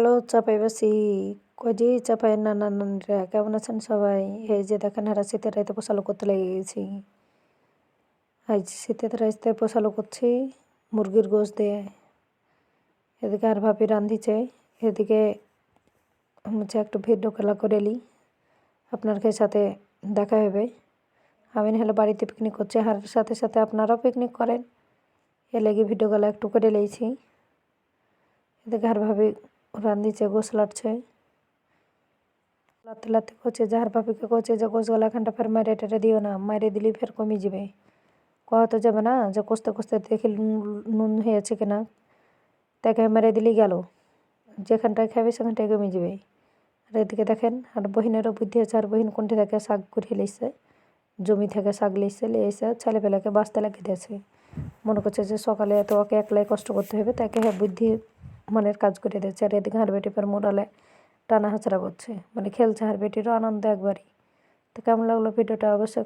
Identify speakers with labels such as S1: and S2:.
S1: Hello চাপাইবাসী, cosy চাপাই নানানরা কেমন আছেন সবাই? এই যে দেখেন হারা শীতের রাইতে পোষালো করতে লেগে গেছি। আজ শীতের রাইতে পোষালো করছি মুরগির গোশ দিয়ে। এদিকে আর ভাবি রান্ধিছে, এদিকে হচ্ছে একটু ভিডিও খেলা করে নিই, আপনার সাথে দেখা হবে। আমি হলে বাড়িতে পিকনিক করছি, আর সাথে সাথে আপনারাও পিকনিক করেন, এ লেগে ভিডিও গলা একটু করে নিয়েছি। এদিকে আর ভাবি রান্ধিছে, গোশ লাটছে, লাতে লাতে করছে। যাহার ভাবিকে করছে যে গোশ গলা এখানটা ফের মারে টেরে দিও না, মারে দিলে ফের কমে যাবে। কওয়া তো যাবে না যে কষতে কষতে দেখি নুন হয়েছে কিনা, তাকে মেরে দিলেই গেল, যেখানটায় খাবে সেখানটায় কমে যাবে। আর এদিকে দেখেন আর বহিনেরও বুদ্ধি আছে, আর বহিন কোনটি থেকে শাক ঘুরিয়ে লিখছে, জমি থেকে শাক লিখছে, লিয়েছে ছেলেপেলাকে বাঁচতে লাগিয়ে দিয়েছে। মনে করছে যে সকালে এত ওকে একলাই কষ্ট করতে হবে, তাকে বুদ্ধি মনের কাজ করে দিয়েছে। আর এদিকে হার বেটি ফের মোড়ালে টানা হাঁচড়া করছে, মানে খেলছে, হার বেটিরও আনন্দ একবারই। তো কেমন লাগলো ভিডিওটা অবশ্যই